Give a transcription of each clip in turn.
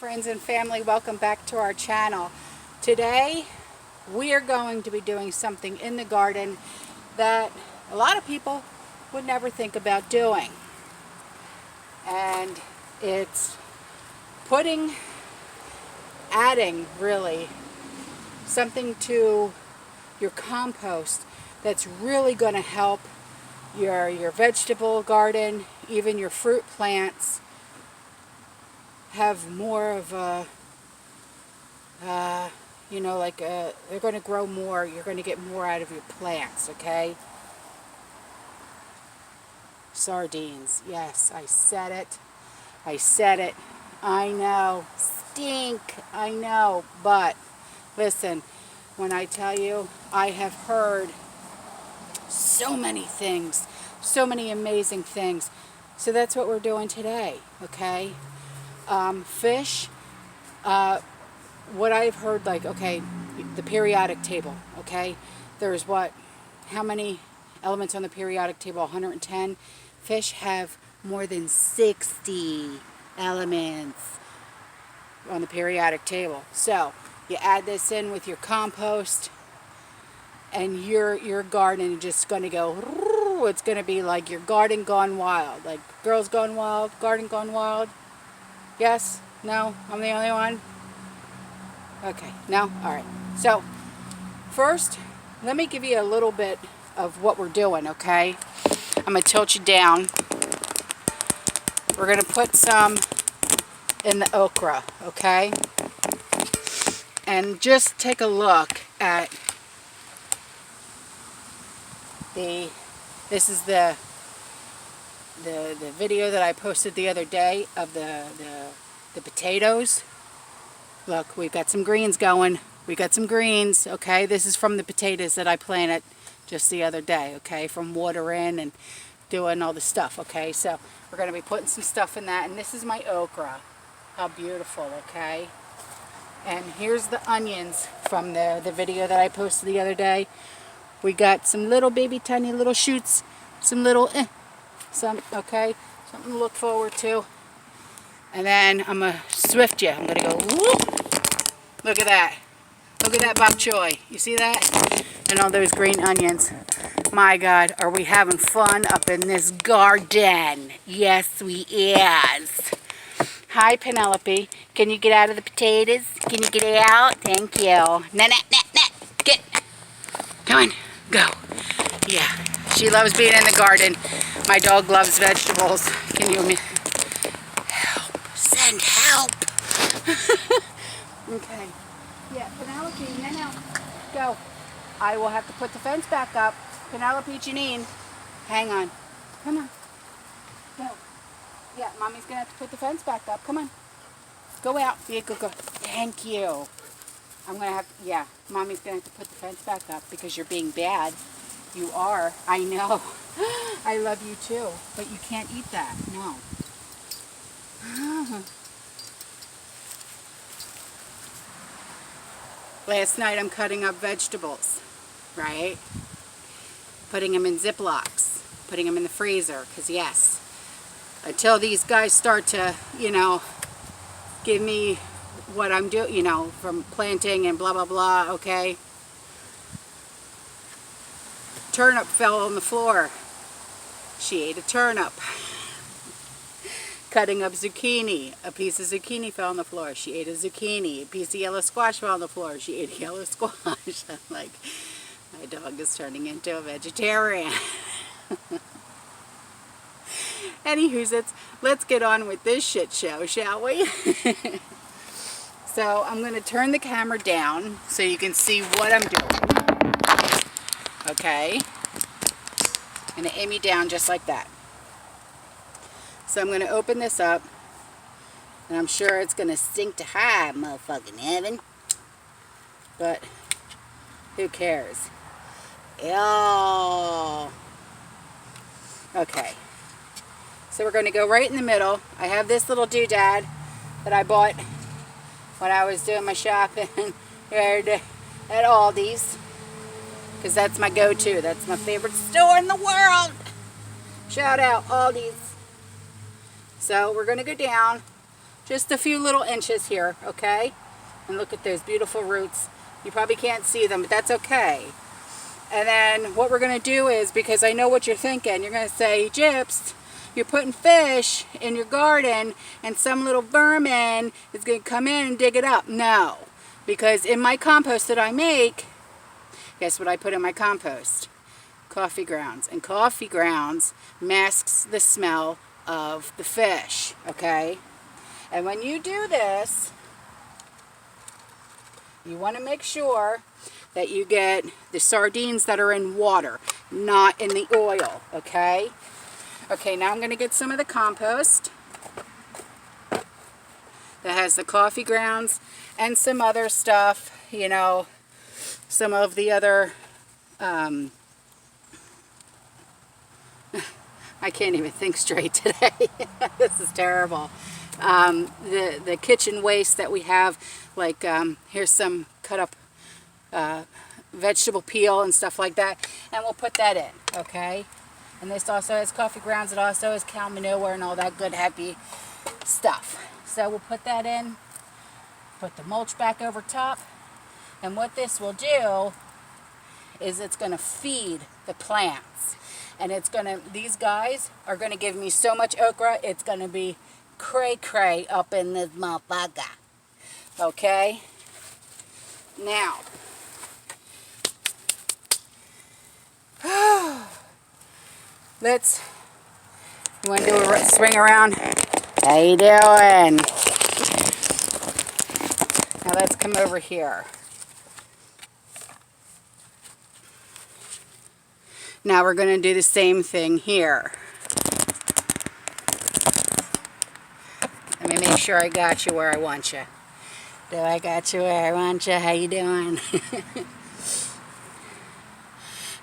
friends and family, welcome back to our channel. Today we are going to be doing something in the garden that a lot of people would never think about doing, and it's adding really something to your compost that's really going to help your vegetable garden, even your fruit plants, have more of a, they're going to grow more. You're going to get more out of your plants, okay? Sardines. Yes, I said it. I said it. I know. Stink. I know. But listen, when I tell you, I have heard so many things, so many amazing things. So that's what we're doing today, okay? Fish, what I've heard, like, okay, the periodic table, okay? There's how many elements on the periodic table? 110. Fish have more than 60 elements on the periodic table. So you add this in with your compost, and your garden is just going to go, it's going to be like your garden gone wild. Like Girls Gone Wild, Garden Gone Wild. Yes? No? I'm the only one? Okay. No? Alright. So, first, let me give you a little bit of what we're doing, okay? I'm going to tilt you down. We're going to put some in the okra, okay? And just take a look at this is the video that I posted the other day of the potatoes. Look, we've got some greens going. We got some greens, okay? This is from the potatoes that I planted just the other day, okay? From watering and doing all the stuff, okay? So we're going to be putting some stuff in that. And this is my okra. How beautiful, okay? And here's the onions from the video that I posted the other day. We got some little baby tiny little shoots, some little okay, something to look forward to. And then I'm going to swift you. I'm going to go, whoop. Look at that. Look at that bok choy. You see that? And all those green onions. My God, are we having fun up in this garden? Yes, we is. Hi, Penelope. Can you get out of the potatoes? Can you get out? Thank you. Nah. Get. Come on. Go. Yeah. She loves being in the garden. My dog loves vegetables. Can you help? Send help. Okay. Yeah, Penelope, no. Go. I will have to put the fence back up. Penelope, Janine, hang on. Come on. Go. Yeah, Mommy's going to have to put the fence back up. Come on. Go out. Yeah, go. Thank you. I'm going to have to, yeah, Mommy's going to have to put the fence back up because you're being bad. You are. I know. I love you too. But you can't eat that. No. Last night I'm cutting up vegetables, right? Putting them in Ziplocs. Putting them in the freezer. Because yes, until these guys start to, give me what I'm doing, from planting and blah, blah, blah, okay? Turnip fell on the floor. She ate a turnip. Cutting up zucchini. A piece of zucchini fell on the floor. She ate a zucchini. A piece of yellow squash fell on the floor. She ate a yellow squash. I'm like, my dog is turning into a vegetarian. Anywho, let's get on with this shit show, shall we? So I'm going to turn the camera down so you can see what I'm doing. Okay? I'm going to aim you down just like that. So I'm going to open this up, and I'm sure it's going to stink to high motherfucking heaven. But who cares? Ew. Okay. So we're going to go right in the middle. I have this little doodad that I bought when I was doing my shopping at Aldi's. Because that's my go-to. That's my favorite store in the world. Shout out, Aldi's. So we're going to go down Just a few little inches here, okay? And look at those beautiful roots. You probably can't see them, but that's okay. And then what we're going to do is, because I know what you're thinking, you're going to say, Gyps, you're putting fish in your garden and some little vermin is going to come in and dig it up. No, because in my compost that I make, guess what I put in my compost? Coffee grounds. And coffee grounds masks the smell of the fish, okay? And when you do this, you want to make sure that you get the sardines that are in water, not in the oil, okay? Okay, now I'm going to get some of the compost that has the coffee grounds and some other stuff, you know, some of the other, I can't even think straight today. This is terrible. The kitchen waste that we have, like here's some cut up vegetable peel and stuff like that, and we'll put that in, okay? And this also has coffee grounds. It also has cow manure and all that good happy stuff. So we'll put that in, put the mulch back over top, and what this will do is it's going to feed the plants, and it's going to, these guys are going to give me so much okra, it's going to be cray up in this motherfucker. Okay? Now, you want to do a swing around? How you doing? Now let's come over here. Now we're going to do the same thing here. Let me make sure I got you where I want you. Do I got you where I want you? How you doing?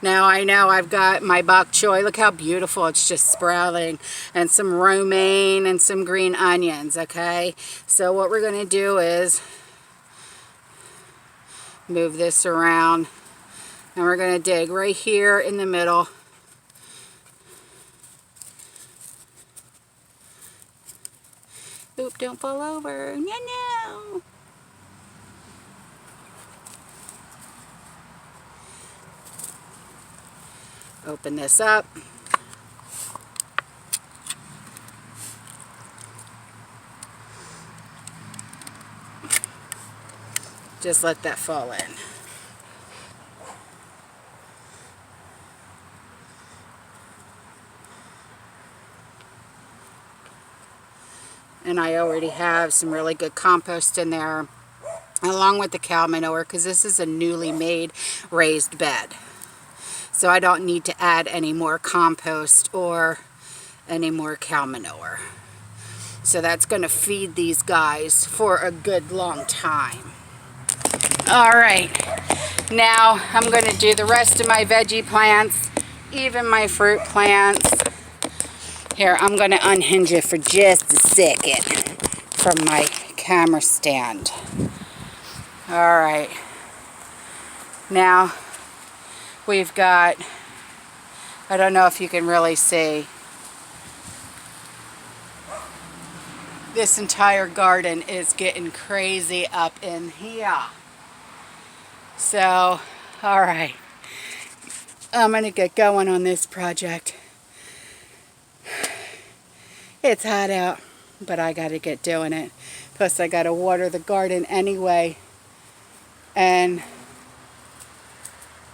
Now I know I've got my bok choy. Look how beautiful it's just sprouting. And some romaine and some green onions, okay? So what we're going to do is move this around. And we're going to dig right here in the middle. Oop, don't fall over. No. Open this up. Just let that fall in. And I already have some really good compost in there, along with the cow manure, because this is a newly made raised bed. So I don't need to add any more compost or any more cow manure. So that's going to feed these guys for a good long time. All right, now I'm going to do the rest of my veggie plants, even my fruit plants. Here, I'm going to unhinge it for just a second from my camera stand. All right. Now, we've got, I don't know if you can really see, this entire garden is getting crazy up in here. So, all right. I'm going to get going on this project. It's hot out, but I got to get doing it. Plus, I got to water the garden anyway. And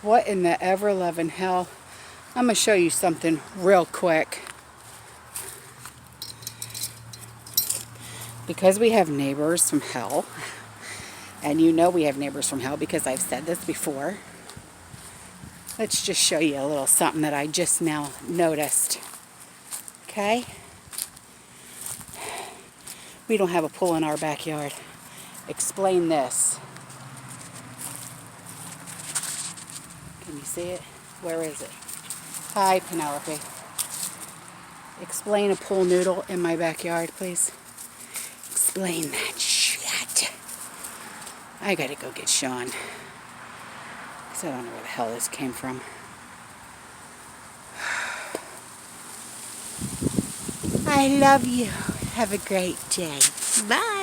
what in the ever-loving hell? I'm going to show you something real quick. Because we have neighbors from hell, and you know we have neighbors from hell because I've said this before. Let's just show you a little something that I just now noticed. Okay? We don't have a pool in our backyard. Explain this. Can you see it? Where is it? Hi, Penelope. Explain a pool noodle in my backyard, please. Explain that shit. I gotta go get Sean. Because I don't know where the hell this came from. I love you. Have a great day. Bye.